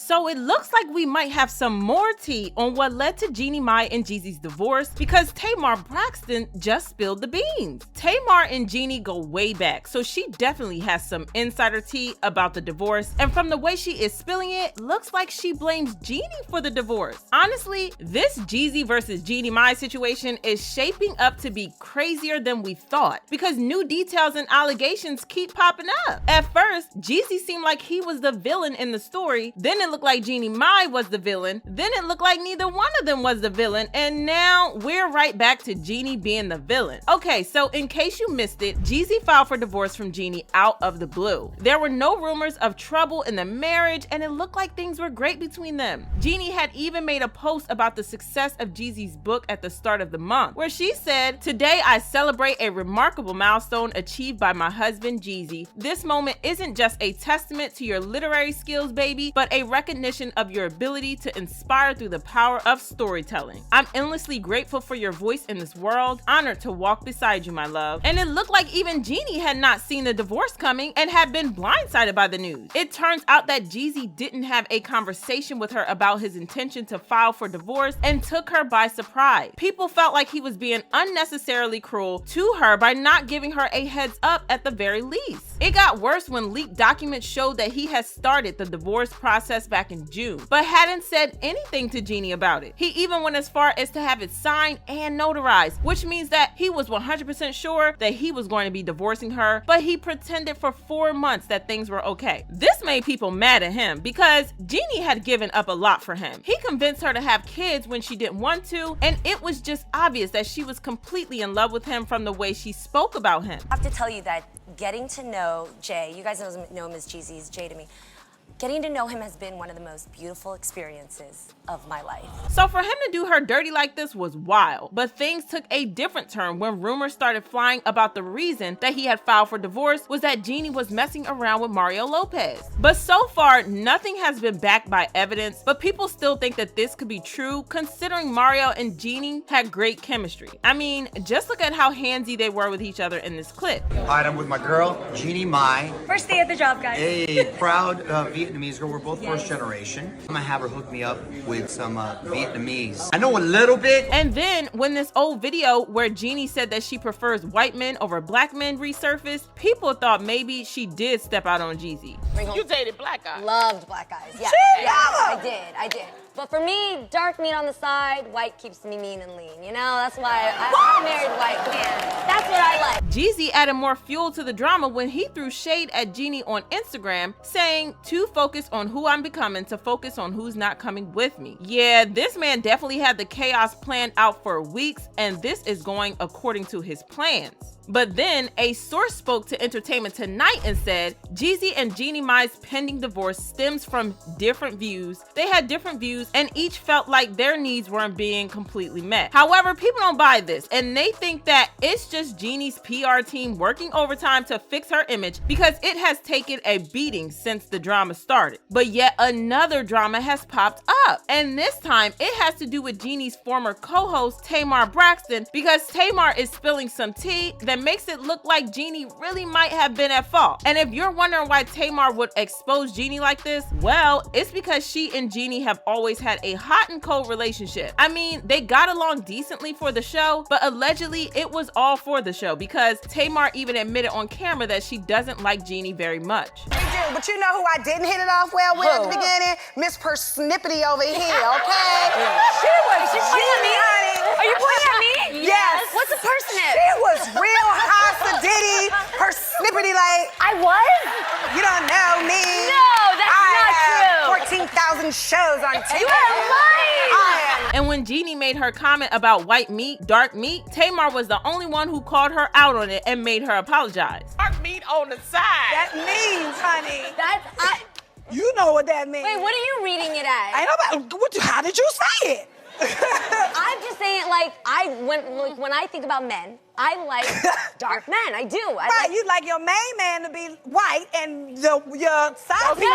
So it looks like we might have some more tea on what led to Jeannie Mai and Jeezy's divorce, because Tamar Braxton just spilled the beans. Tamar and Jeannie go way back, so she definitely has some insider tea about the divorce, and from the way she is spilling it, looks like she blames Jeannie for the divorce. Honestly, this Jeezy versus Jeannie Mai situation is shaping up to be crazier than we thought, because new details and allegations keep popping up. At first, Jeezy seemed like he was the villain in the story, then it looked like Jeannie Mai was the villain, then it looked like neither one of them was the villain, and now we're right back to Jeannie being the villain. Okay, so in case you missed it, Jeezy filed for divorce from Jeannie out of the blue. There were no rumors of trouble in the marriage, and it looked like things were great between them. Jeannie had even made a post about the success of Jeezy's book at the start of the month, where she said, "Today I celebrate a remarkable milestone achieved by my husband Jeezy. This moment isn't just a testament to your literary skills, baby, but a recognition of your ability to inspire through the power of storytelling. I'm endlessly grateful for your voice in this world, honored to walk beside you, my love." And it looked like even Jeannie had not seen the divorce coming and had been blindsided by the news. It turns out that Jeezy didn't have a conversation with her about his intention to file for divorce and took her by surprise. People felt like he was being unnecessarily cruel to her by not giving her a heads up at the very least. It got worse when leaked documents showed that he had started the divorce process back in June, but hadn't said anything to Jeannie about it. He even went as far as to have it signed and notarized, which means that he was 100% sure that he was going to be divorcing her, but he pretended for 4 months that things were okay. This made people mad at him because Jeannie had given up a lot for him. He convinced her to have kids when she didn't want to, and it was just obvious that she was completely in love with him from the way she spoke about him. I have to tell you that getting to know Jay, you guys know him as Jeezy, he's Jay to me. Getting to know him has been one of the most beautiful experiences of my life. So for him to do her dirty like this was wild, but things took a different turn when rumors started flying about the reason that he had filed for divorce was that Jeannie was messing around with Mario Lopez. But so far, nothing has been backed by evidence, but people still think that this could be true considering Mario and Jeannie had great chemistry. I mean, just look at how handsy they were with each other in this clip. All right, I'm with my girl, Jeannie Mai. First day at the job, guys. A proud Vietnamese girl. We're both first generation. I'm gonna have her hook me up with some Vietnamese. I know a little bit. And then when this old video where Jeannie said that she prefers white men over black men resurfaced, people thought maybe she did step out on Jeezy. You dated black guys. Loved black guys. Yeah, I did. But for me, dark meat on the side, white keeps me mean and lean. You know, that's why I married white man. That's what I like. Jeezy added more fuel to the drama when he threw shade at Jeannie on Instagram, saying, "Too focused on who I'm becoming to focus on who's not coming with me." Yeah, this man definitely had the chaos planned out for weeks, and this is going according to his plans. But then a source spoke to Entertainment Tonight and said, Jeezy and Jeannie Mai's pending divorce stems from different views. They had different views and each felt like their needs weren't being completely met. However, people don't buy this and they think that it's just Jeannie's PR team working overtime to fix her image because it has taken a beating since the drama started. But yet another drama has popped up, and this time it has to do with Jeannie's former co-host Tamar Braxton, because Tamar is spilling some tea that makes it look like Jeannie really might have been at fault. And if you're wondering why Tamar would expose Jeannie like this, well, it's because she and Jeannie have always had a hot and cold relationship. I mean, they got along decently for the show, but allegedly it was all for the show because Tamar even admitted on camera that she doesn't like Jeannie very much. But you know who I didn't hit it off well with at the beginning? Miss Persnippity over here, okay? She was Jeannie, honey. Are you pointing at me? Yes. What's a persnip? She was real hot, sedity, Persnippity like. I was? You don't know me. No, that's not true. 14,000 shows on TV. You are lying. And when Jeannie made her comment about white meat, dark meat, Tamar was the only one who called her out on it and made her apologize. Dark meat on the side. That means, honey. You know what that means. Wait, what are you reading it as? How did you say it? I'm just saying, like, when I think about men, I like dark men. I do. Right, you like your main man to be white and your side piece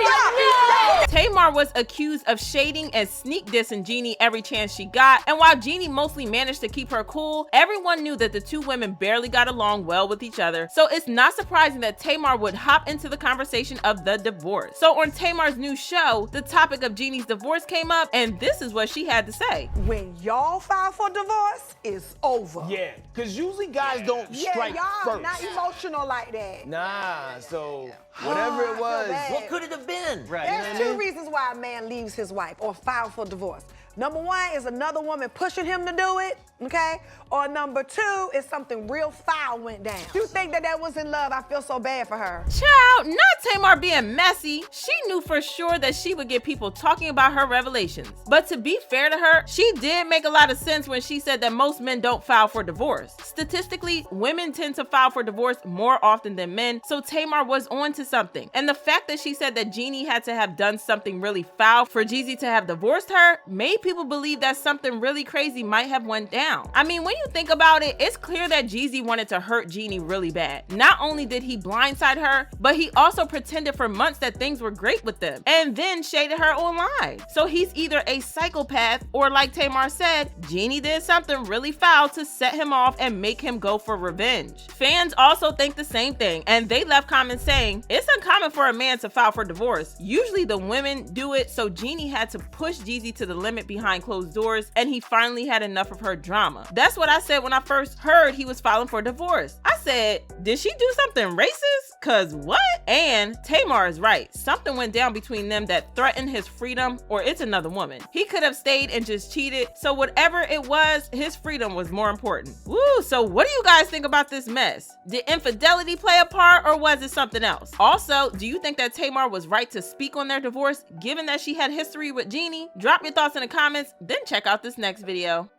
No. Tamar was accused of shading and sneak dissing Jeannie every chance she got, and while Jeannie mostly managed to keep her cool, everyone knew that the two women barely got along well with each other, so it's not surprising that Tamar would hop into the conversation of the divorce. So on Tamar's new show, the topic of Jeannie's divorce came up, and this is what she had to say. When y'all file for divorce, it's over. Yeah, because usually guys don't strike y'all first. not emotional like that. Nah, so whatever it was. What could it have been? Right. There's two reasons why a man leaves his wife or files for divorce. Number one is another woman pushing him to do it, okay? Or number two is something real foul went down. You think that was in love? I feel so bad for her. Child, not Tamar being messy. She knew for sure that she would get people talking about her revelations. But to be fair to her, she did make a lot of sense when she said that most men don't file for divorce. Statistically, women tend to file for divorce more often than men, so Tamar was on to something. And the fact that she said that Jeannie had to have done something really foul for Jeezy to have divorced her made people believe that something really crazy might have went down. I mean, when you think about it, it's clear that Jeezy wanted to hurt Jeannie really bad. Not only did he blindside her, but he also pretended for months that things were great with them, and then shaded her online. So he's either a psychopath, or like Tamar said, Jeannie did something really foul to set him off and make him go for revenge. Fans also think the same thing, and they left comments saying, it's uncommon for a man to file for divorce. Usually the women do it, so Jeannie had to push Jeezy to the limit behind closed doors, and he finally had enough of her drama. That's what I said when I first heard he was filing for divorce. I said, did she do something racist? Cause what? And Tamar is right. Something went down between them that threatened his freedom, or it's another woman. He could have stayed and just cheated. So whatever it was, his freedom was more important. Woo, so what do you guys think about this mess? Did infidelity play a part, or was it something else? Also, do you think that Tamar was right to speak on their divorce, given that she had history with Jeannie? Drop your thoughts in the comments, then check out this next video.